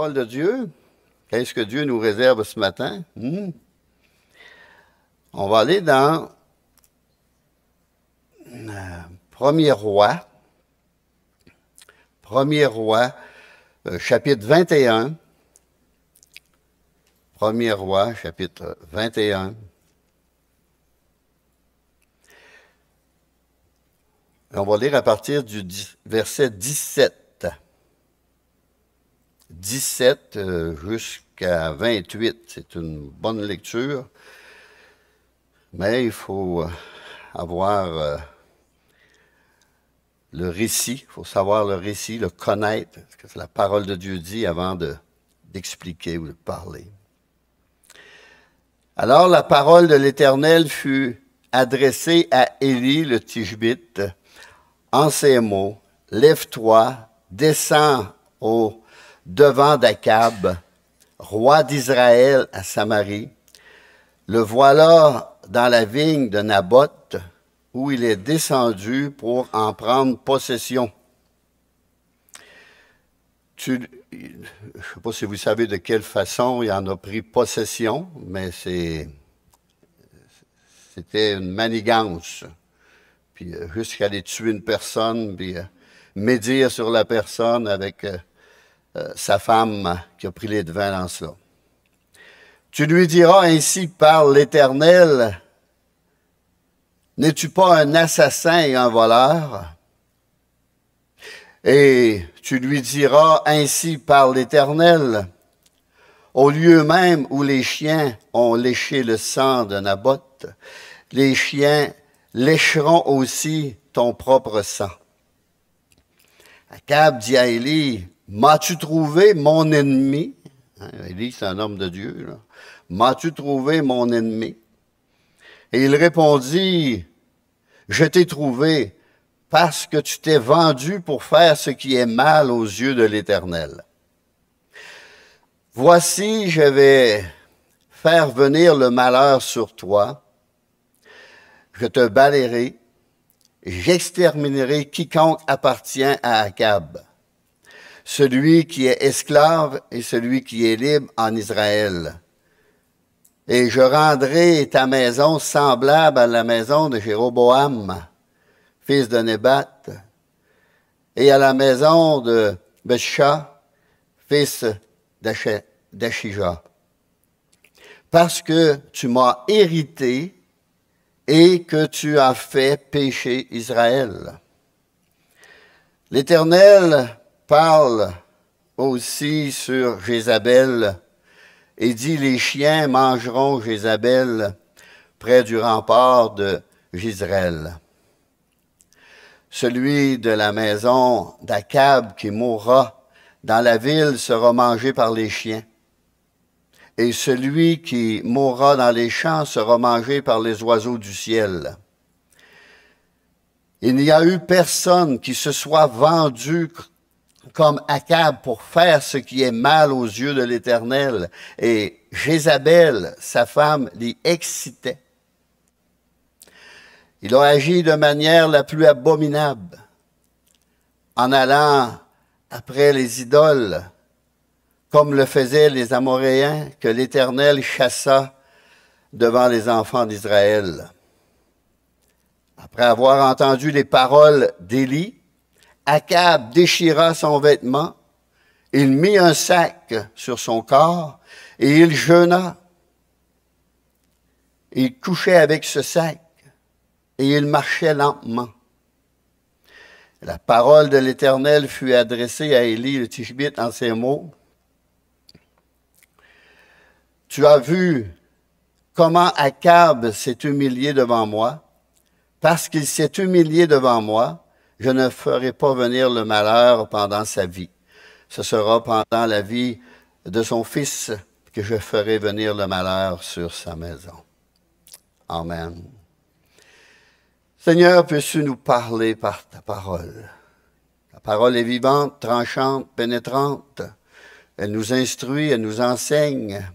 parole de Dieu. Qu'est-ce que Dieu nous réserve ce matin? On va aller dans 1er Roi. 1er Roi, chapitre 21. 1er Roi, chapitre 21. On va lire à partir du verset 17. 17 jusqu'à 28. C'est une bonne lecture. Mais il faut avoir le récit. Il faut savoir le récit, le connaître, ce que la parole de Dieu dit avant d'expliquer ou de parler. Alors la parole de l'Éternel fut adressée à Élie le Tishbite en ces mots: Lève-toi, descends au devant d'Akab, roi d'Israël à Samarie. Le voilà dans la vigne de Naboth, où il est descendu pour en prendre possession. Je ne sais pas si vous savez de quelle façon il en a pris possession, mais c'était une manigance. Puis jusqu'à aller tuer une personne, puis médire sur la personne avec sa femme qui a pris les devants dans cela. Tu lui diras ainsi par l'Éternel: N'es-tu pas un assassin et un voleur? Et tu lui diras ainsi par l'Éternel: Au lieu même où les chiens ont léché le sang de Naboth, les chiens lécheront aussi ton propre sang. Akab dit à Élie: M'as-tu trouvé mon ennemi? Élie, c'est un homme de Dieu. Là. M'as-tu trouvé mon ennemi? Et il répondit: Je t'ai trouvé parce que tu t'es vendu pour faire ce qui est mal aux yeux de l'Éternel. Voici, je vais faire venir le malheur sur toi. Je te balayerai, j'exterminerai quiconque appartient à Akab, celui qui est esclave et celui qui est libre en Israël. Et je rendrai ta maison semblable à la maison de Jéroboam, fils de Nébat, et à la maison de Baasha, fils d'Achija, parce que tu m'as hérité et que tu as fait pécher Israël. L'Éternel parle aussi sur Jézabel et dit: Les chiens mangeront Jézabel près du rempart de Jizreel. Celui de la maison d'Akab qui mourra dans la ville sera mangé par les chiens. Et celui qui mourra dans les champs sera mangé par les oiseaux du ciel. Il n'y a eu personne qui se soit vendu comme Akab pour faire ce qui est mal aux yeux de l'Éternel. Et Jézabel, sa femme, l'y excitait. Il a agi de manière la plus abominable, en allant après les idoles, comme le faisaient les Amoréens, que l'Éternel chassa devant les enfants d'Israël. Après avoir entendu les paroles d'Élie, Akab déchira son vêtement, il mit un sac sur son corps et il jeûna. Il couchait avec ce sac et il marchait lentement. La parole de l'Éternel fut adressée à Élie le Tishbite en ces mots: Tu as vu comment Akab s'est humilié devant moi. Parce qu'il s'est humilié devant moi, je ne ferai pas venir le malheur pendant sa vie. Ce sera pendant la vie de son fils que je ferai venir le malheur sur sa maison. Amen. Seigneur, puisses-tu nous parler par ta parole? Ta parole est vivante, tranchante, pénétrante. Elle nous instruit, elle nous enseigne.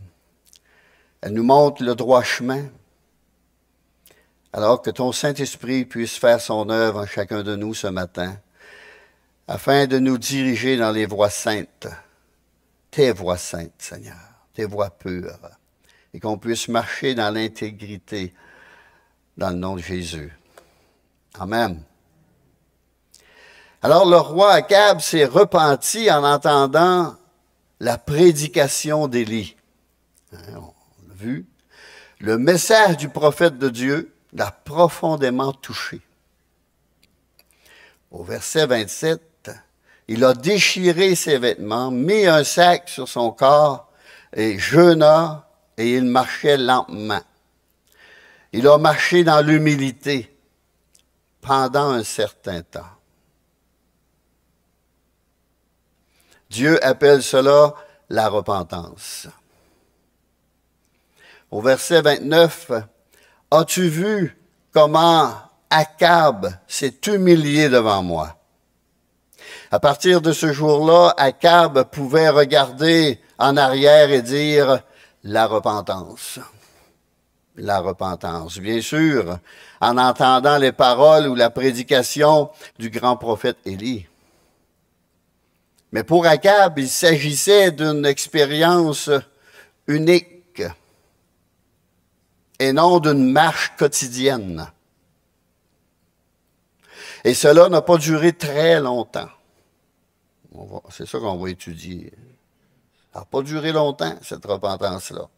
Elle nous montre le droit chemin. Alors que ton Saint-Esprit puisse faire son œuvre en chacun de nous ce matin, afin de nous diriger dans les voies saintes, tes voies saintes, Seigneur, tes voies pures, et qu'on puisse marcher dans l'intégrité, dans le nom de Jésus. Amen. Alors le roi Akab s'est repenti en entendant la prédication d'Élie. On l'a vu. Le message du prophète de Dieu l'a profondément touché. Au verset 27, il a déchiré ses vêtements, mis un sac sur son corps et jeûna, et il marchait lentement. Il a marché dans l'humilité pendant un certain temps. Dieu appelle cela la repentance. Au verset 29, « As-tu vu comment Akab s'est humilié devant moi? » À partir de ce jour-là, Akab pouvait regarder en arrière et dire « la repentance ». La repentance. Bien sûr, en entendant les paroles ou la prédication du grand prophète Élie. Mais pour Akab, il s'agissait d'une expérience unique et non d'une marche quotidienne. Et cela n'a pas duré très longtemps. C'est ça qu'on va étudier. Ça n'a pas duré longtemps, cette repentance-là.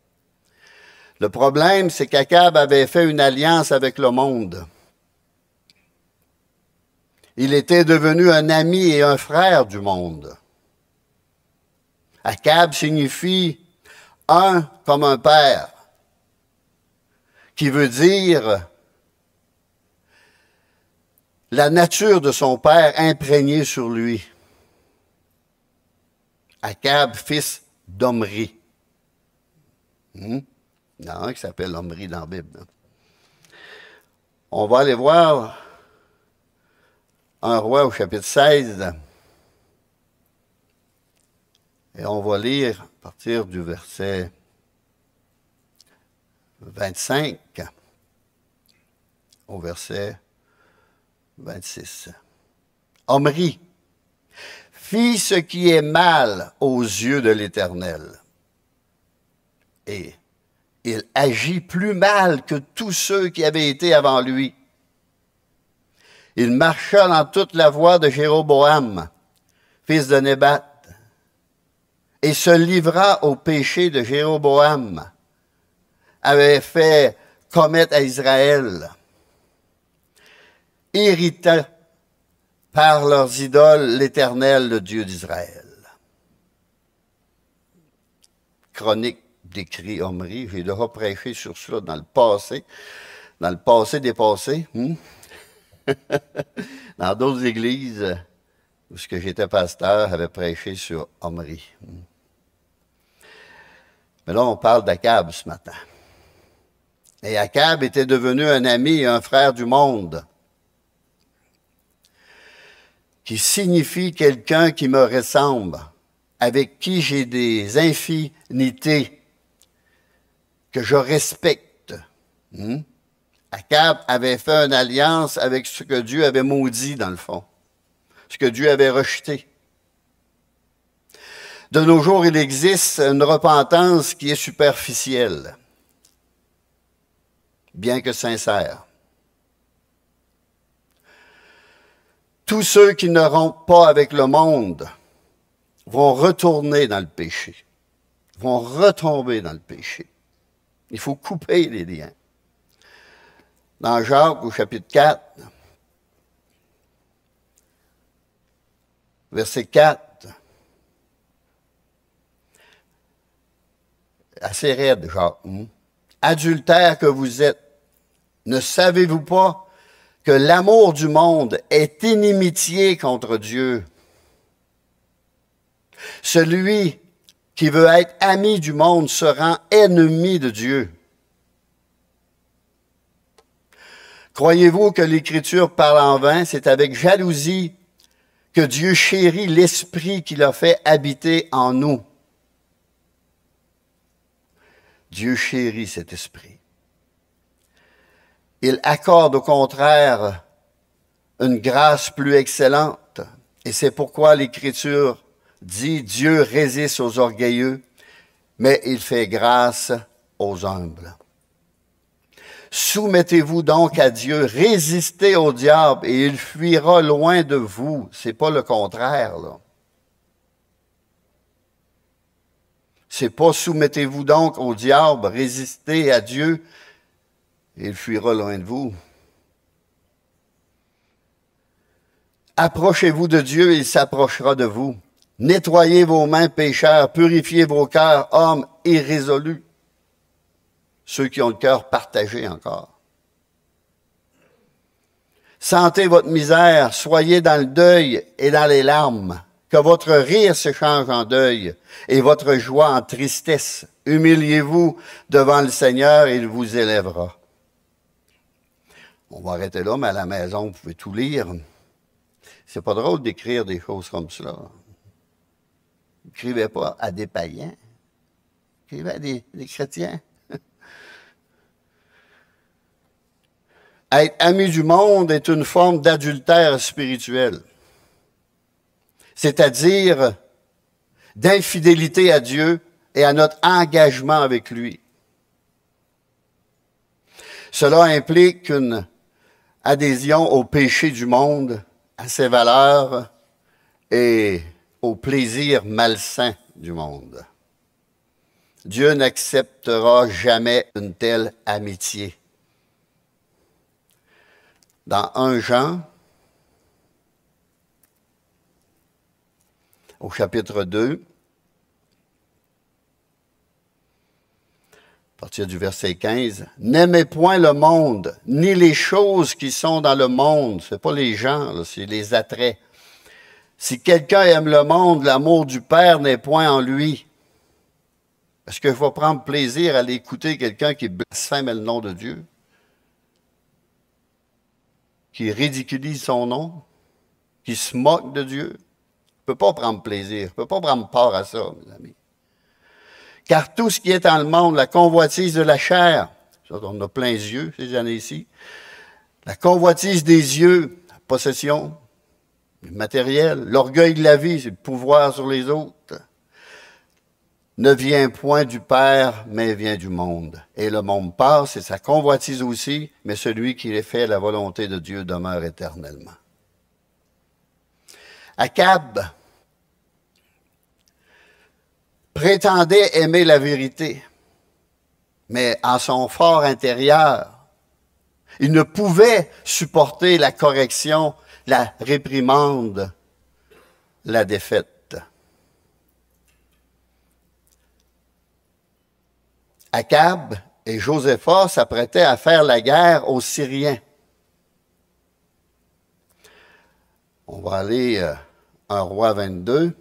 Le problème, c'est qu'Akab avait fait une alliance avec le monde. Il était devenu un ami et un frère du monde. Akab signifie un comme un père, qui veut dire la nature de son père imprégnée sur lui. Akab, fils d'Omri. Il y en a un qui s'appelle Omri dans la Bible. On va aller voir un roi au chapitre 16. Et on va lire à partir du verset 25 au verset 26. Omri fit ce qui est mal aux yeux de l'Éternel. Et il agit plus mal que tous ceux qui avaient été avant lui. Il marcha dans toute la voie de Jéroboam, fils de Nébat, et se livra au péché de Jéroboam, avait fait commettre à Israël, irrita par leurs idoles l'Éternel, le Dieu d'Israël. Chronique décrit Omri, j'ai déjà prêché sur cela dans le passé des passés, dans d'autres églises où j'étais pasteur, avait prêché sur Omri. Mais là, on parle d'Akab ce matin. Et Akab était devenu un ami et un frère du monde, qui signifie quelqu'un qui me ressemble, avec qui j'ai des infinités, que je respecte. Akab avait fait une alliance avec ce que Dieu avait maudit, dans le fond, ce que Dieu avait rejeté. De nos jours, il existe une repentance qui est superficielle, bien que sincère. Tous ceux qui ne rompent pas avec le monde vont retourner dans le péché, vont retomber dans le péché. Il faut couper les liens. Dans Jacques, au chapitre 4, verset 4, assez raide, Jacques. Adultères que vous êtes, ne savez-vous pas que l'amour du monde est inimitié contre Dieu? Celui qui veut être ami du monde se rend ennemi de Dieu. Croyez-vous que l'Écriture parle en vain? C'est avec jalousie que Dieu chérit l'esprit qu'il a fait habiter en nous. Dieu chérit cet esprit. Il accorde au contraire une grâce plus excellente. Et c'est pourquoi l'Écriture dit, Dieu résiste aux orgueilleux, mais il fait grâce aux humbles. Soumettez-vous donc à Dieu, résistez au diable et il fuira loin de vous. C'est pas le contraire, là. C'est pas soumettez-vous donc au diable, résistez à Dieu et il fuira loin de vous. Approchez-vous de Dieu et il s'approchera de vous. Nettoyez vos mains, pécheurs, purifiez vos cœurs, hommes irrésolus. Ceux qui ont le cœur partagé encore. Sentez votre misère, soyez dans le deuil et dans les larmes. Que votre rire se change en deuil et votre joie en tristesse. Humiliez-vous devant le Seigneur et il vous élèvera. On va arrêter là, mais à la maison, vous pouvez tout lire. C'est pas drôle d'écrire des choses comme cela. N'écrivez pas à des païens. Écrivez à des chrétiens. Être ami du monde est une forme d'adultère spirituel, c'est-à-dire d'infidélité à Dieu et à notre engagement avec lui. Cela implique une adhésion au péché du monde, à ses valeurs et au plaisir malsain du monde. Dieu n'acceptera jamais une telle amitié. Dans 1 Jean, au chapitre 2, à partir du verset 15, « N'aimez point le monde, ni les choses qui sont dans le monde. » Ce n'est pas les gens, c'est les attraits. « Si quelqu'un aime le monde, l'amour du Père n'est point en lui. » Est-ce qu'il faut prendre plaisir à l'écouter quelqu'un qui blasphème le nom de Dieu? Qui ridiculise son nom, qui se moque de Dieu, ne peut pas prendre plaisir, ne peut pas prendre part à ça, mes amis. Car tout ce qui est dans le monde, la convoitise de la chair, ça, on a plein les yeux ces années-ci, la convoitise des yeux, la possession, le matériel, l'orgueil de la vie, c'est le pouvoir sur les autres, ne vient point du Père, mais vient du monde. Et le monde passe, et sa convoitise aussi, mais celui qui fait la volonté de Dieu demeure éternellement. Akab prétendait aimer la vérité, mais en son fort intérieur, il ne pouvait supporter la correction, la réprimande, la défaite. Akab et Joséphat s'apprêtaient à faire la guerre aux Syriens. On va aller 1 Roi 22.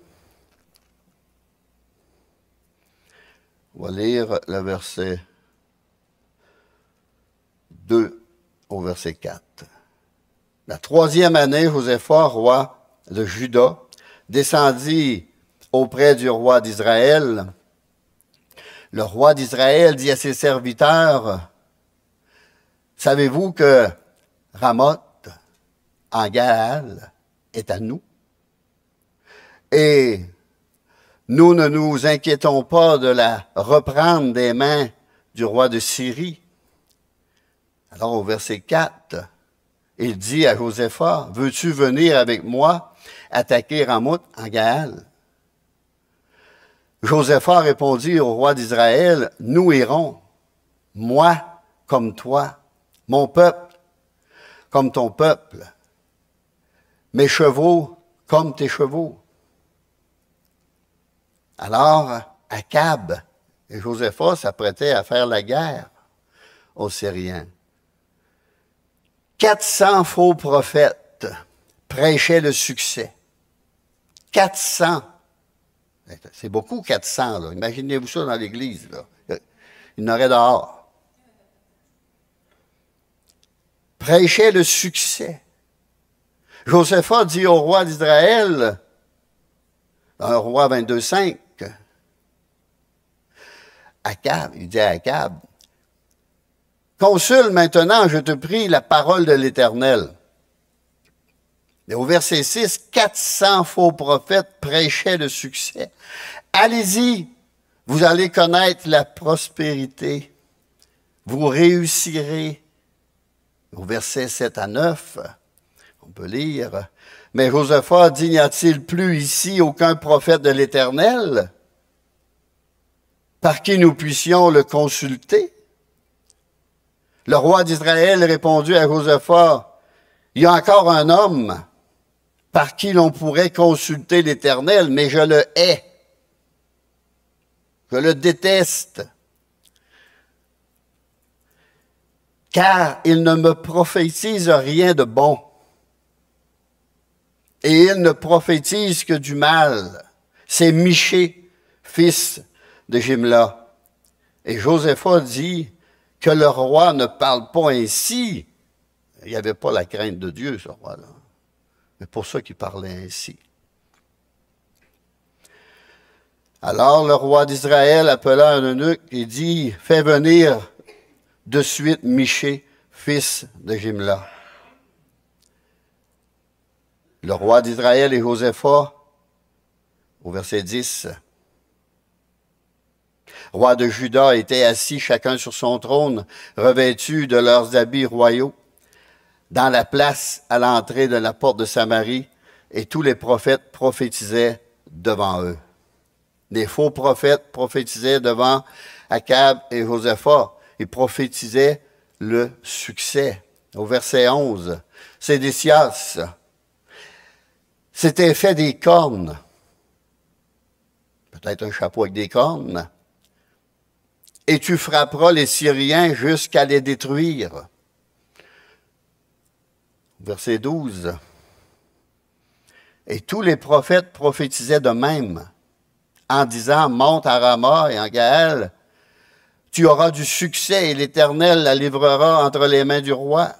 On va lire le verset 2 au verset 4. La 3e année, Joséphat, roi de Juda, descendit auprès du roi d'Israël. Le roi d'Israël dit à ses serviteurs, « Savez-vous que Ramoth en Gaal est à nous? Et nous ne nous inquiétons pas de la reprendre des mains du roi de Syrie. » Alors au verset 4, il dit à Joséphat, « Veux-tu venir avec moi attaquer Ramoth en Gaal? » Joséphat répondit au roi d'Israël, « Nous irons, moi comme toi, mon peuple comme ton peuple, mes chevaux comme tes chevaux. » Alors, Akab et Joséphat s'apprêtaient à faire la guerre aux Syriens. 400 faux prophètes prêchaient le succès. 400. C'est beaucoup, 400, là. Imaginez-vous ça dans l'Église, là. Il y en aurait dehors. Prêchait le succès. Joséphat dit au roi d'Israël, dans le roi 22,5, Akab, il dit à Akab, « Consulte maintenant, je te prie, la parole de l'Éternel. » Et au verset 6, 400 faux prophètes prêchaient le succès. Allez-y, vous allez connaître la prospérité. Vous réussirez. Au verset 7 à 9, on peut lire, « Mais Josaphat dit, n'y a-t-il plus ici aucun prophète de l'Éternel par qui nous puissions le consulter? » Le roi d'Israël répondit à Josaphat, « Il y a encore un homme par qui l'on pourrait consulter l'Éternel, mais je le hais. Je le déteste. Car il ne me prophétise rien de bon. Et il ne prophétise que du mal. C'est Michée, fils de Jimla. » Et Josaphat dit, « Que le roi ne parle pas ainsi. » Il n'y avait pas la crainte de Dieu, ce roi-là. C'est pour ça qu'il parlait ainsi. Alors le roi d'Israël appela un eunuque et dit, « Fais venir de suite Michée, fils de Jimla. » Le roi d'Israël et Josaphat, au verset 10, roi de Juda, étaient assis chacun sur son trône, revêtus de leurs habits royaux, dans la place à l'entrée de la porte de Samarie, et tous les prophètes prophétisaient devant eux. Les faux prophètes prophétisaient devant Akab et Josaphat. Ils prophétisaient le succès. Au verset 11, Sédécias s'était fait des cornes, peut-être un chapeau avec des cornes, et tu frapperas les Syriens jusqu'à les détruire. Verset 12. Et tous les prophètes prophétisaient de même, en disant, monte à Rama et en Gaël, tu auras du succès et l'Éternel la livrera entre les mains du roi.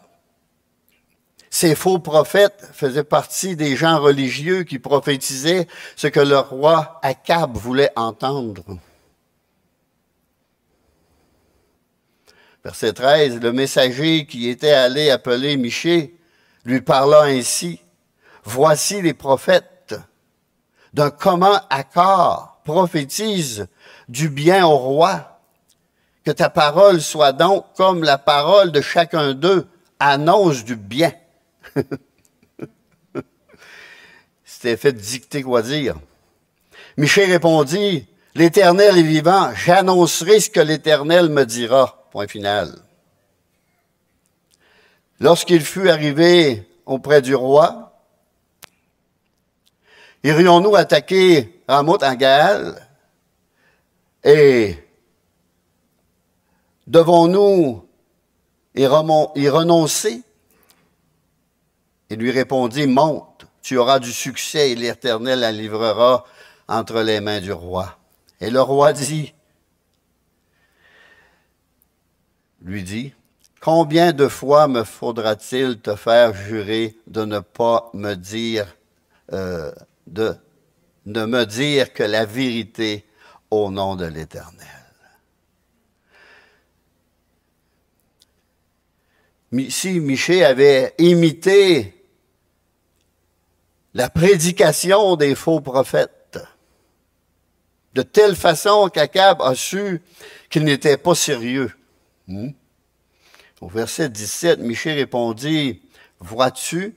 Ces faux prophètes faisaient partie des gens religieux qui prophétisaient ce que le roi Akab voulait entendre. Verset 13, le messager qui était allé appeler Michée lui parla ainsi, « Voici les prophètes d'un commun accord prophétisent du bien au roi. Que ta parole soit donc comme la parole de chacun d'eux, annonce du bien. » C'était fait dicter quoi dire. Michée répondit, « L'Éternel est vivant, j'annoncerai ce que l'Éternel me dira. » Point final. Lorsqu'il fut arrivé auprès du roi, irions-nous attaquer Ramoth en Gaël? Et devons-nous y renoncer? Il lui répondit, monte, tu auras du succès et l'Éternel la livrera entre les mains du roi. Et le roi lui dit, combien de fois me faudra-t-il te faire jurer de ne pas me dire, de me dire que la vérité au nom de l'Éternel? Si Michée avait imité la prédication des faux prophètes, de telle façon qu'Akab a su qu'il n'était pas sérieux. Au verset 17, Michée répondit, « Vois-tu,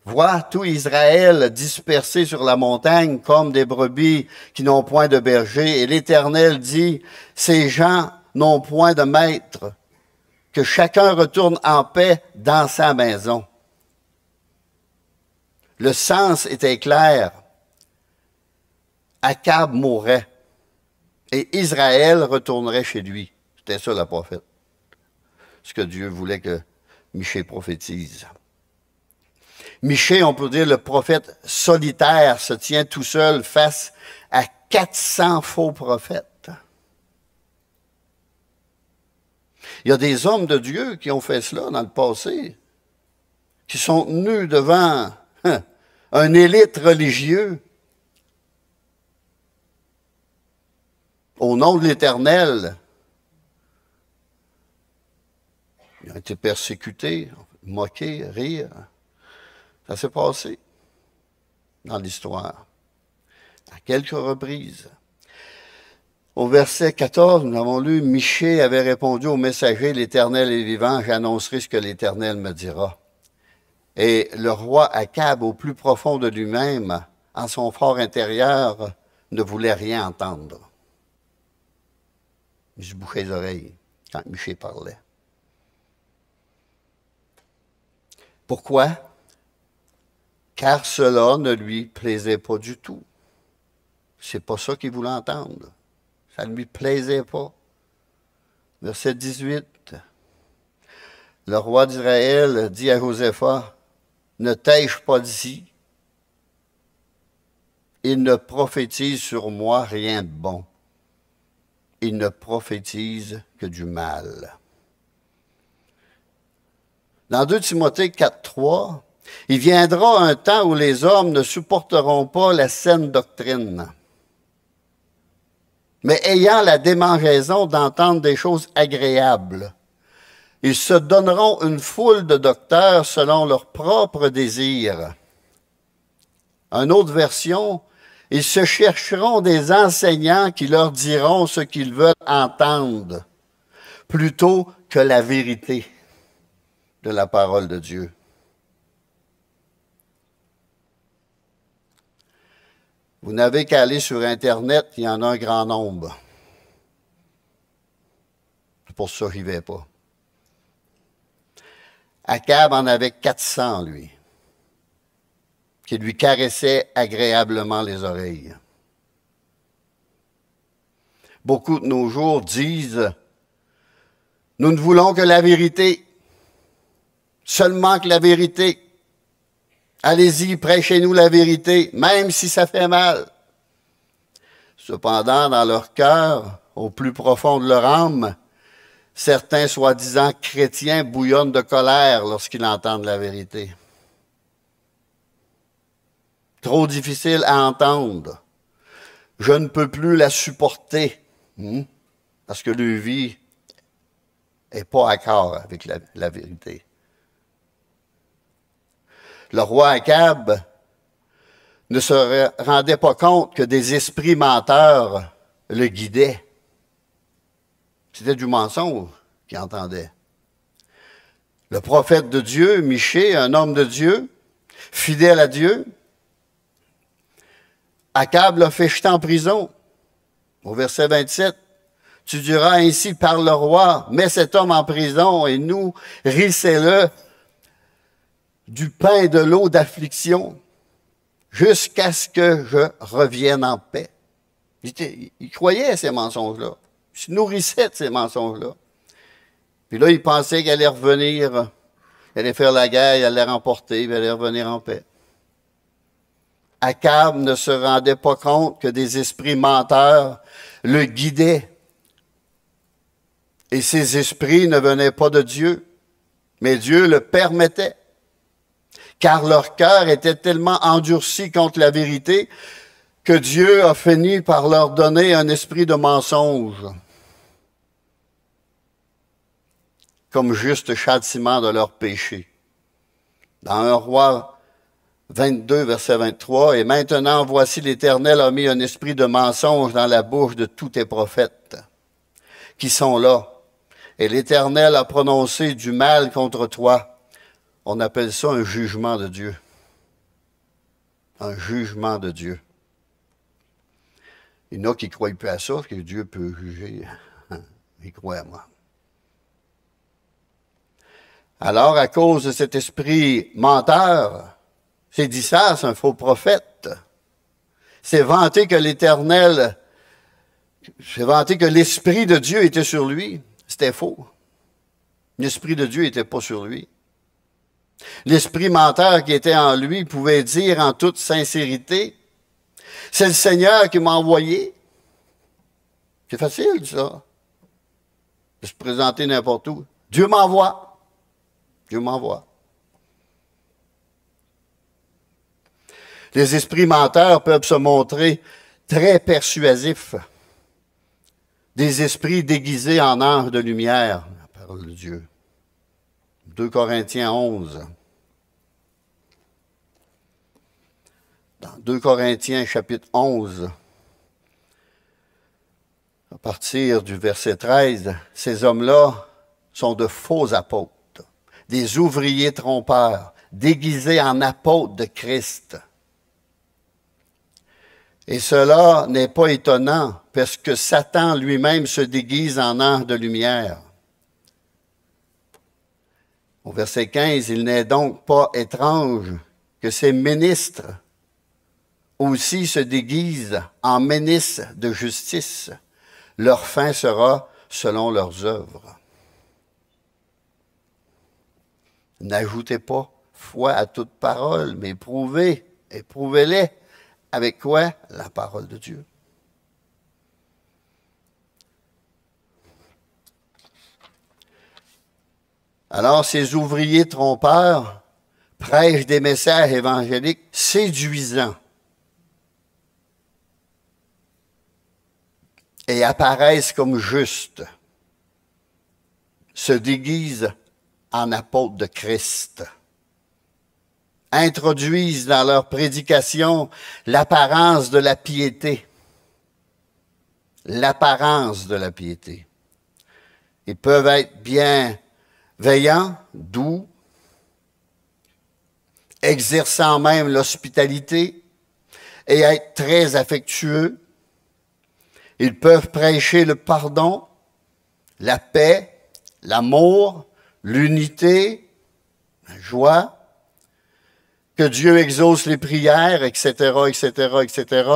vois tout Israël dispersé sur la montagne comme des brebis qui n'ont point de berger. Et l'Éternel dit, ces gens n'ont point de maître, que chacun retourne en paix dans sa maison. » Le sens était clair. Akab mourrait et Israël retournerait chez lui. C'était ça le prophète. Ce que Dieu voulait que Michée prophétise. Michée, on peut dire le prophète solitaire, se tient tout seul face à 400 faux prophètes. Il y a des hommes de Dieu qui ont fait cela dans le passé, qui sont tenus devant un élite religieux au nom de l'Éternel. Ils ont été persécutés, moqués, rire. Ça s'est passé dans l'histoire, à quelques reprises. Au verset 14, nous avons lu, Michée avait répondu au messager, l'Éternel est vivant, j'annoncerai ce que l'Éternel me dira. Et le roi Akab, au plus profond de lui-même, en son fort intérieur, ne voulait rien entendre. Il se bouchait les oreilles quand Michée parlait. Pourquoi? Car cela ne lui plaisait pas du tout. C'est pas ça qu'il voulait entendre. Ça ne lui plaisait pas. Verset 18. Le roi d'Israël dit à Josaphat, ne t'ai-je pas dit, il ne prophétise sur moi rien de bon. Il ne prophétise que du mal. Dans 2 Timothée 4.3, il viendra un temps où les hommes ne supporteront pas la saine doctrine, mais ayant la démangeaison d'entendre des choses agréables. Ils se donneront une foule de docteurs selon leurs propres désirs. Une autre version, ils se chercheront des enseignants qui leur diront ce qu'ils veulent entendre, plutôt que la vérité de la parole de Dieu. Vous n'avez qu'à aller sur Internet, il y en a un grand nombre. C'est pour ça que j'y vais pas. Akab en avait 400, lui, qui lui caressaient agréablement les oreilles. Beaucoup de nos jours disent, nous ne voulons que la vérité, seulement que la vérité. Allez-y, prêchez-nous la vérité, même si ça fait mal. Cependant, dans leur cœur, au plus profond de leur âme, certains soi-disant chrétiens bouillonnent de colère lorsqu'ils entendent la vérité. Trop difficile à entendre. Je ne peux plus la supporter. Parce que leur vie n'est pas accord avec la vérité. Le roi Akab ne se rendait pas compte que des esprits menteurs le guidaient. C'était du mensonge qu'il entendait. Le prophète de Dieu, Michée, un homme de Dieu, fidèle à Dieu, Akab l'a fait jeter en prison. Au verset 27, tu diras ainsi par le roi, mets cet homme en prison et nous, rissez-le du pain et de l'eau d'affliction jusqu'à ce que je revienne en paix. Il croyait à ces mensonges-là. Il se nourrissait de ces mensonges-là. Puis là, il pensait qu'il allait revenir, il allait faire la guerre, il allait remporter, il allait revenir en paix. Akab ne se rendait pas compte que des esprits menteurs le guidaient. Et ces esprits ne venaient pas de Dieu, mais Dieu le permettait. Car leur cœur était tellement endurci contre la vérité que Dieu a fini par leur donner un esprit de mensonge comme juste châtiment de leur péché. Dans 1 Roi 22, verset 23, « Et maintenant, voici l'Éternel a mis un esprit de mensonge dans la bouche de tous tes prophètes qui sont là. Et l'Éternel a prononcé du mal contre toi. » On appelle ça un jugement de Dieu. Un jugement de Dieu. Il y en a qui ne croient plus à ça, que Dieu peut juger. Ils croient à moi. Alors, à cause de cet esprit menteur, c'est dit ça, c'est un faux prophète. C'est vanté que l'Éternel, c'est vanté que l'Esprit de Dieu était sur lui. C'était faux. L'Esprit de Dieu n'était pas sur lui. L'esprit menteur qui était en lui pouvait dire en toute sincérité, « C'est le Seigneur qui m'a envoyé. » C'est facile, ça, de se présenter n'importe où. Dieu m'envoie. Dieu m'envoie. Les esprits menteurs peuvent se montrer très persuasifs. Des esprits déguisés en anges de lumière, la parole de Dieu. 2 Corinthiens 11. Dans 2 Corinthiens, chapitre 11, à partir du verset 13, ces hommes-là sont de faux apôtres, des ouvriers trompeurs, déguisés en apôtres de Christ. Et cela n'est pas étonnant, parce que Satan lui-même se déguise en ange de lumière. Au verset 15, il n'est donc pas étrange que ces ministres aussi se déguisent en ministres de justice. Leur fin sera selon leurs œuvres. N'ajoutez pas foi à toute parole, mais éprouvez-les. Avec quoi? La parole de Dieu. Alors, ces ouvriers trompeurs prêchent des messages évangéliques séduisants et apparaissent comme justes, se déguisent en apôtres de Christ, introduisent dans leur prédication l'apparence de la piété. L'apparence de la piété. Ils peuvent être bienveillants, doux, exerçant même l'hospitalité et être très affectueux. Ils peuvent prêcher le pardon, la paix, l'amour, l'unité, la joie, que Dieu exauce les prières, etc., etc., etc.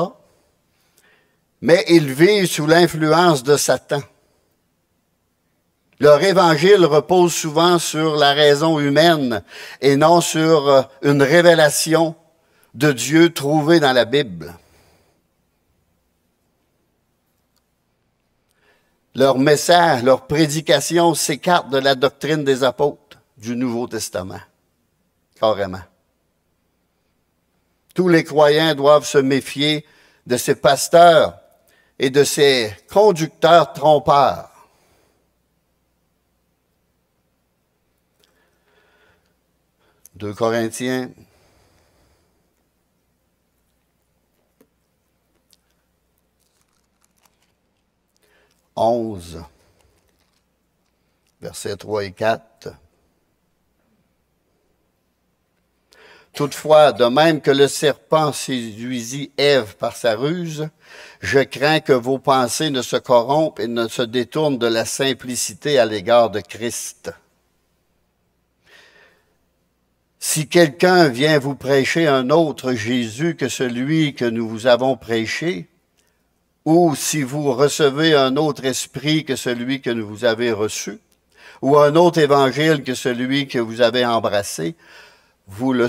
Mais ils vivent sous l'influence de Satan. Leur évangile repose souvent sur la raison humaine et non sur une révélation de Dieu trouvée dans la Bible. Leur message, leur prédication s'écarte de la doctrine des apôtres du Nouveau Testament, carrément. Tous les croyants doivent se méfier de ces pasteurs et de ces conducteurs trompeurs. « 2 Corinthiens, « 11, versets 3 et 4. Toutefois, de même que le serpent séduisit Ève par sa ruse, je crains que vos pensées ne se corrompent et ne se détournent de la simplicité à l'égard de Christ. Si quelqu'un vient vous prêcher un autre Jésus que celui que nous vous avons prêché, ou si vous recevez un autre esprit que celui que vous avez reçu, ou un autre évangile que celui que vous avez embrassé, vous le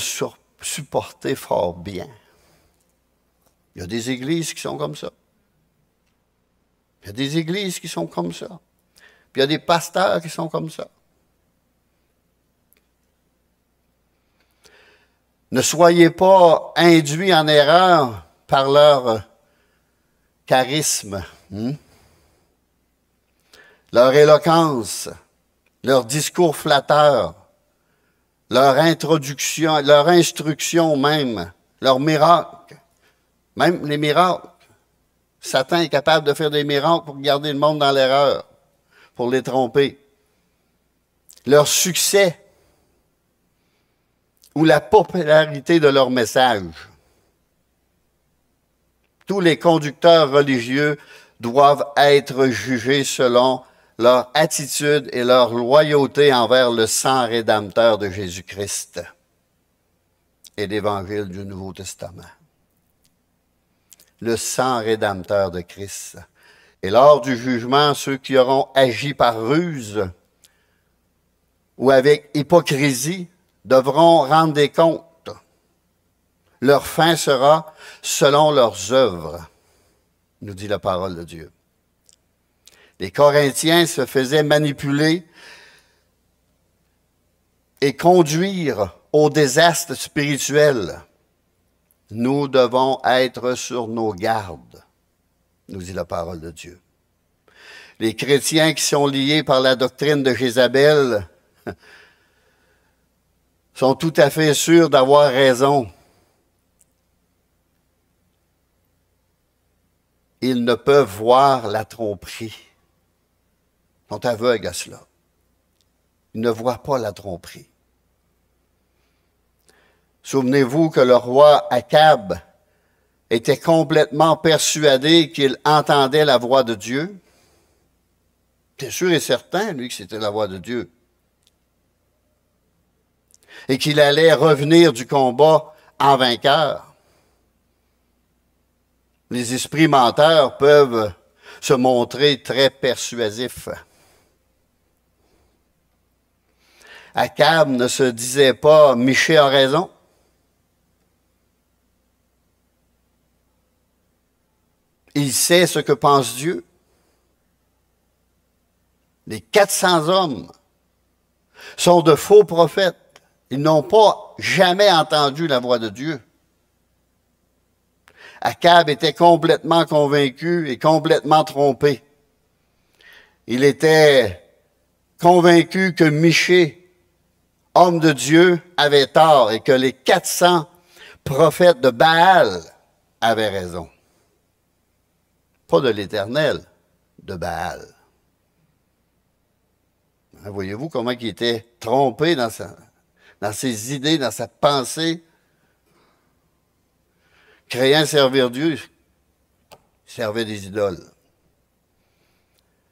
supportez fort bien. Il y a des églises qui sont comme ça. Il y a des églises qui sont comme ça. Puis il y a des pasteurs qui sont comme ça. Ne soyez pas induits en erreur par leur charisme, leur éloquence, leur discours flatteur, leur introduction, leur instruction même, leurs miracles, même les miracles. Satan est capable de faire des miracles pour garder le monde dans l'erreur, pour les tromper. Leur succès ou la popularité de leur message. Tous les conducteurs religieux doivent être jugés selon leur attitude et leur loyauté envers le sang rédempteur de Jésus-Christ et l'évangile du Nouveau Testament. Le sang rédempteur de Christ. Et lors du jugement, ceux qui auront agi par ruse ou avec hypocrisie devront rendre des comptes. Leur fin sera selon leurs œuvres, nous dit la parole de Dieu. Les Corinthiens se faisaient manipuler et conduire au désastre spirituel. Nous devons être sur nos gardes, nous dit la parole de Dieu. Les chrétiens qui sont liés par la doctrine de Jézabel sont tout à fait sûrs d'avoir raison. ils ne peuvent voir la tromperie. Ils sont aveugles à cela. Ils ne voient pas la tromperie. Souvenez-vous que le roi Akab était complètement persuadé qu'il entendait la voix de Dieu. C'est sûr et certain, lui, que c'était la voix de Dieu. Et qu'il allait revenir du combat en vainqueur. Les esprits menteurs peuvent se montrer très persuasifs. Akab ne se disait pas « Michée a raison ». Il sait ce que pense Dieu. Les 400 hommes sont de faux prophètes. Ils n'ont pas jamais entendu la voix de Dieu. Akab était complètement convaincu et complètement trompé. Il était convaincu que Michée, homme de Dieu, avait tort et que les 400 prophètes de Baal avaient raison. Pas de l'Éternel, de Baal. Voyez-vous comment il était trompé dans ses idées, dans sa pensée. Créant servir Dieu, il servait des idoles.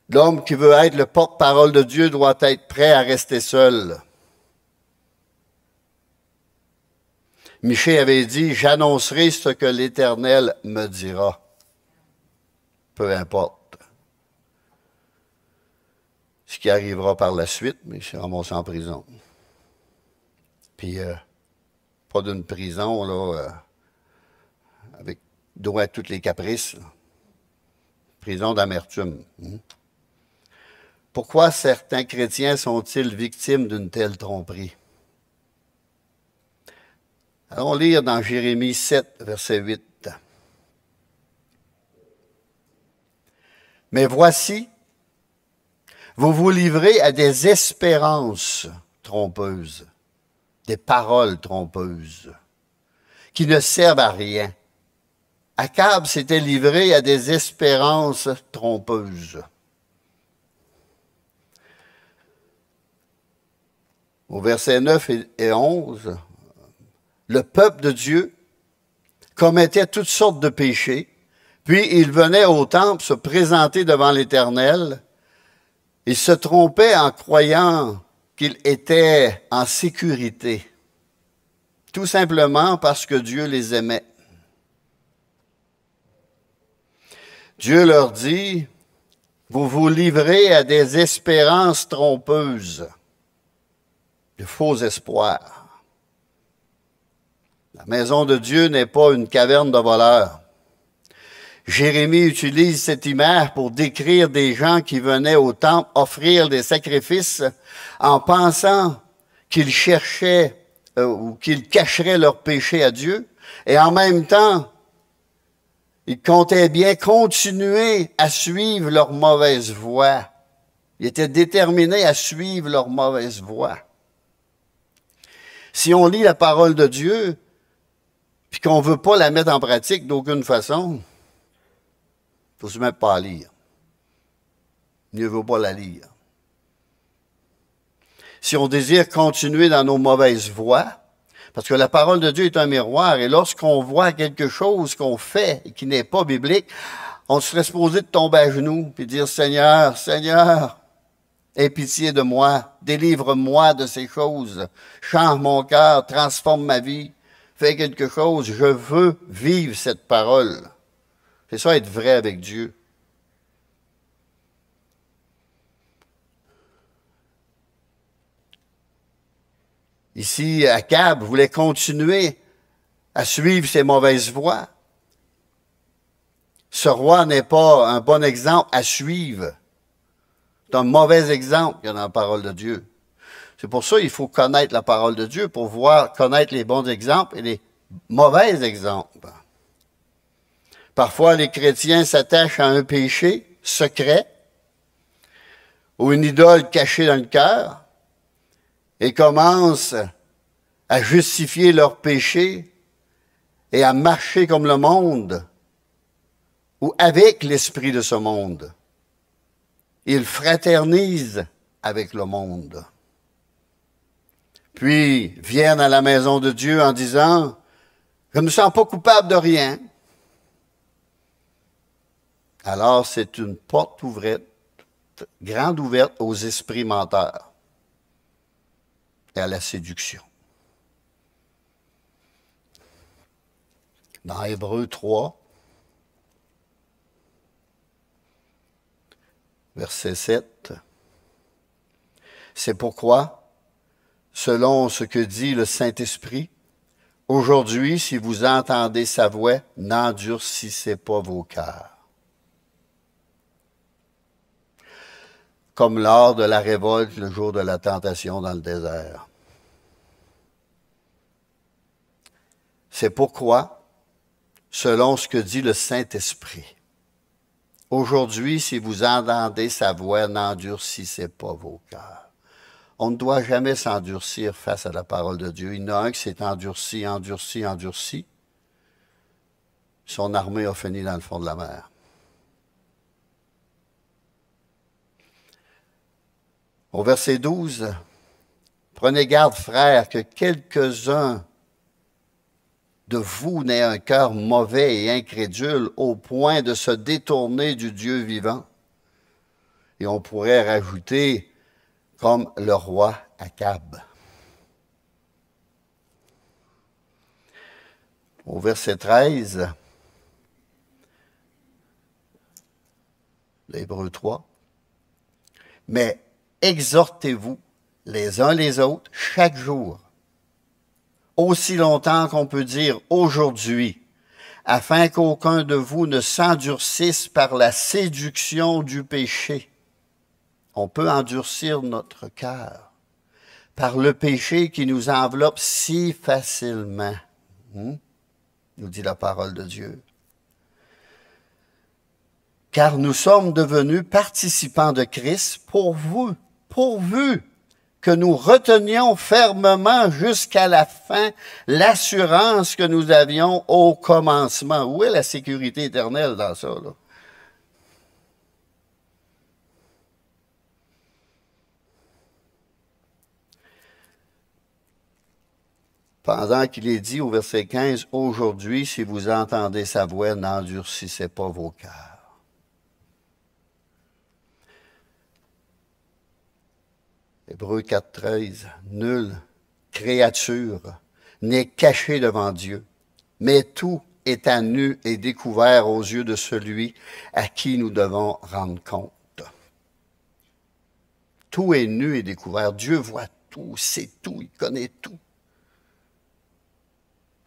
L'homme qui veut être le porte-parole de Dieu doit être prêt à rester seul. Michée avait dit, « J'annoncerai ce que l'Éternel me dira. » Peu importe ce qui arrivera par la suite, mais je suis ramassé en prison. Puis, pas d'une prison, là, avec droit à toutes les caprices. Là. Prison d'amertume. Pourquoi certains chrétiens sont-ils victimes d'une telle tromperie? Allons lire dans Jérémie 7, verset 8. Mais voici, vous vous livrez à des espérances trompeuses, des paroles trompeuses, qui ne servent à rien. Akab s'était livré à des espérances trompeuses. Au verset 9 et 11, le peuple de Dieu commettait toutes sortes de péchés, puis il venait au temple se présenter devant l'Éternel. Il se trompait en croyant qu'il était en sécurité, tout simplement parce que Dieu les aimait. Dieu leur dit, vous vous livrez à des espérances trompeuses, de faux espoirs. La maison de Dieu n'est pas une caverne de voleurs. Jérémie utilise cette image pour décrire des gens qui venaient au temple offrir des sacrifices en pensant qu'ils cherchaient ou qu'ils cacheraient leurs péchés à Dieu et en même temps, ils comptaient bien continuer à suivre leur mauvaise voie. Ils étaient déterminés à suivre leur mauvaise voie. Si on lit la parole de Dieu, puis qu'on ne veut pas la mettre en pratique d'aucune façon, il ne faut se mettre pas à lire. Mieux vaut pas la lire. Si on désire continuer dans nos mauvaises voies, parce que la parole de Dieu est un miroir, et lorsqu'on voit quelque chose qu'on fait et qui n'est pas biblique, on serait supposé de tomber à genoux et dire, Seigneur, Seigneur, aie pitié de moi, délivre-moi de ces choses, change mon cœur, transforme ma vie, fais quelque chose, je veux vivre cette parole. C'est ça, être vrai avec Dieu. Ici, Akab voulait continuer à suivre ses mauvaises voies. Ce roi n'est pas un bon exemple à suivre. C'est un mauvais exemple qu'il y a dans la parole de Dieu. C'est pour ça qu'il faut connaître la parole de Dieu pour connaître les bons exemples et les mauvais exemples. Parfois, les chrétiens s'attachent à un péché secret ou une idole cachée dans le cœur et commencent à justifier leur péché et à marcher comme le monde ou avec l'esprit de ce monde. Ils fraternisent avec le monde. Puis viennent à la maison de Dieu en disant, je ne me sens pas coupable de rien. Alors c'est une porte ouverte, grande ouverte aux esprits menteurs et à la séduction. Dans Hébreux 3, verset 7, c'est pourquoi, selon ce que dit le Saint-Esprit, aujourd'hui, si vous entendez sa voix, n'endurcissez pas vos cœurs. Comme lors de la révolte le jour de la tentation dans le désert. C'est pourquoi, selon ce que dit le Saint-Esprit, aujourd'hui, si vous entendez sa voix, n'endurcissez pas vos cœurs. On ne doit jamais s'endurcir face à la parole de Dieu. Il y en a un qui s'est endurci. Son armée a fini dans le fond de la mer. Au verset 12, prenez garde, frères, que quelques-uns de vous n'aient un cœur mauvais et incrédule au point de se détourner du Dieu vivant. Et on pourrait rajouter comme le roi Akab. Au verset 13, l'Hébreu 3, mais exhortez-vous les uns les autres chaque jour, aussi longtemps qu'on peut dire aujourd'hui, afin qu'aucun de vous ne s'endurcisse par la séduction du péché. On peut endurcir notre cœur par le péché qui nous enveloppe si facilement, nous dit la parole de Dieu. Car nous sommes devenus participants de Christ pourvu que nous retenions fermement jusqu'à la fin l'assurance que nous avions au commencement. Où est la sécurité éternelle dans ça, là? Pendant qu'il est dit au verset 15, « Aujourd'hui, si vous entendez sa voix, n'endurcissez pas vos cœurs. » Hébreux 4, 13, « Nulle créature n'est cachée devant Dieu, mais tout est à nu et découvert aux yeux de celui à qui nous devons rendre compte. » Tout est nu et découvert. Dieu voit tout, sait tout, il connaît tout.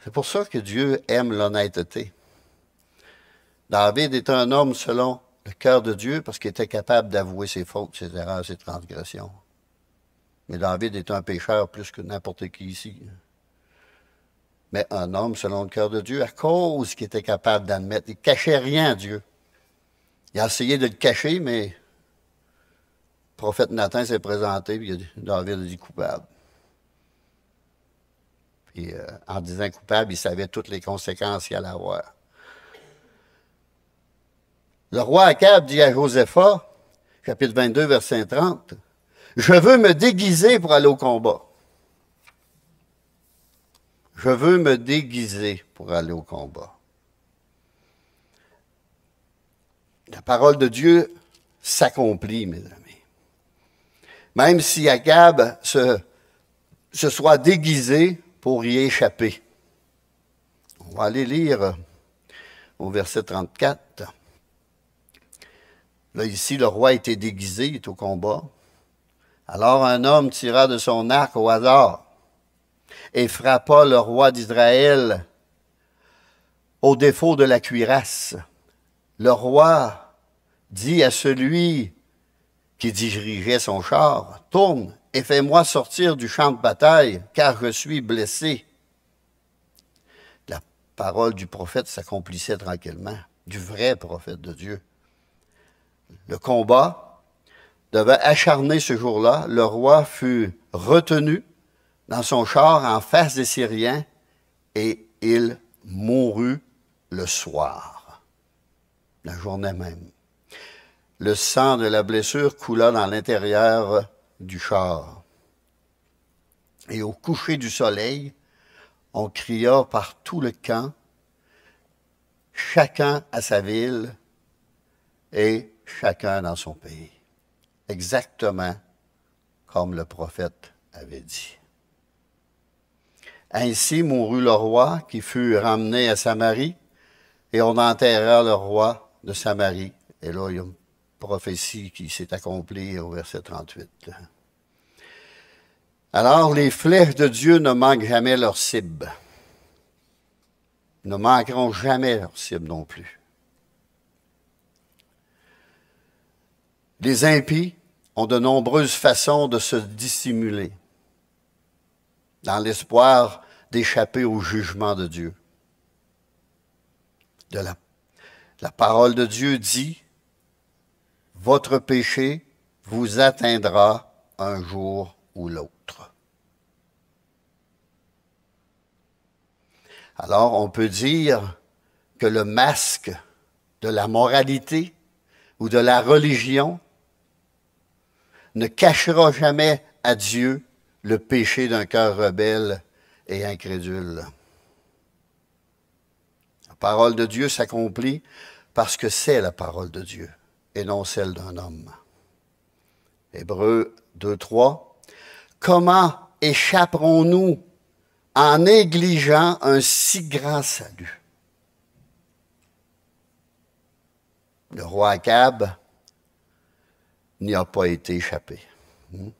C'est pour ça que Dieu aime l'honnêteté. David est un homme selon le cœur de Dieu parce qu'il était capable d'avouer ses fautes, ses erreurs, ses transgressions. Mais David est un pécheur plus que n'importe qui ici. Mais un homme selon le cœur de Dieu à cause qu'il était capable d'admettre. Il ne cachait rien à Dieu. Il a essayé de le cacher, mais le prophète Nathan s'est présenté et David a dit coupable. Puis, en disant coupable, il savait toutes les conséquences qu'il allait avoir. Le roi Akab dit à Josaphat, chapitre 22, verset 30, « Je veux me déguiser pour aller au combat. » Je veux me déguiser pour aller au combat. La parole de Dieu s'accomplit, mes amis. Même si Akab se soit déguisé pour y échapper. On va aller lire au verset 34. Là, ici, le roi était déguisé, il est au combat. Alors un homme tira de son arc au hasard et frappa le roi d'Israël au défaut de la cuirasse. Le roi dit à celui qui dirigeait son char, « Tourne et fais-moi sortir du champ de bataille, car je suis blessé. » La parole du prophète s'accomplissait tranquillement, du vrai prophète de Dieu. Le combat devait acharner ce jour-là. Le roi fut retenu dans son char en face des Syriens et il mourut le soir. la journée même. Le sang de la blessure coula dans l'intérieur du char. Et au coucher du soleil, on cria par tout le camp, chacun à sa ville et chacun dans son pays. Exactement comme le prophète avait dit. Ainsi mourut le roi qui fut ramené à Samarie, et on enterra le roi de Samarie. Et là, il y a une prophétie qui s'est accomplie au verset 38. Alors, les flèches de Dieu ne manquent jamais leur cible. Ne manqueront jamais leur cible non plus. Les impies ont de nombreuses façons de se dissimuler, dans l'espoir d'échapper au jugement de Dieu. La parole de Dieu dit, « Votre péché vous atteindra un jour ou l'autre. » Alors, on peut dire que le masque de la moralité ou de la religion ne cachera jamais à Dieu le péché d'un cœur rebelle et incrédule. La parole de Dieu s'accomplit parce que c'est la parole de Dieu et non celle d'un homme. Hébreux 2:3. Comment échapperons-nous en négligeant un si grand salut? Le roi Akab n'y a pas été échappé. Il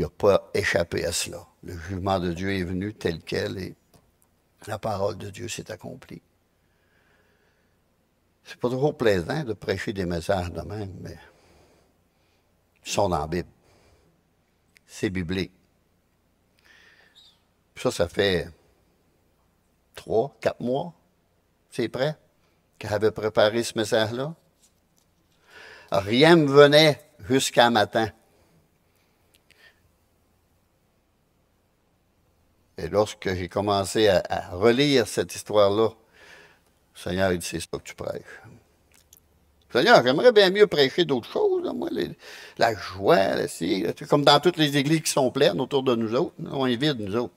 n'a pas échappé à cela. Le jugement de Dieu est venu tel quel et la parole de Dieu s'est accomplie. C'est pas trop plaisant de prêcher des messages de même, mais ils sont dans la Bible. C'est biblique. Ça fait 3, 4 mois, c'est prêt, que j'avais préparé ce message-là. Rien ne me venait jusqu'à matin. Et lorsque j'ai commencé à relire cette histoire-là, le Seigneur a dit, c'est ça que tu prêches. Seigneur, j'aimerais bien mieux prêcher d'autres choses, là, moi, la joie, comme dans toutes les églises qui sont pleines autour de nous autres, on est vides, nous autres.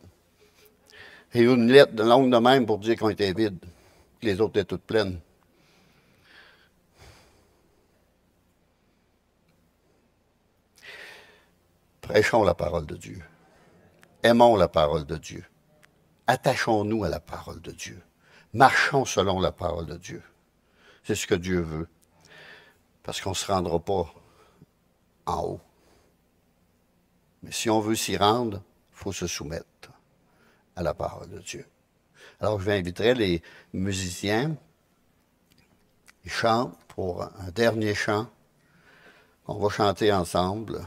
J'ai eu une lettre longue de même pour dire qu'on était vides, que les autres étaient toutes pleines. Prêchons la parole de Dieu. Aimons la parole de Dieu. Attachons-nous à la parole de Dieu. Marchons selon la parole de Dieu. C'est ce que Dieu veut. Parce qu'on ne se rendra pas en haut. Mais si on veut s'y rendre, il faut se soumettre à la parole de Dieu. Alors, je vais inviter les musiciens. Ils chantent pour un dernier chant. On va chanter ensemble.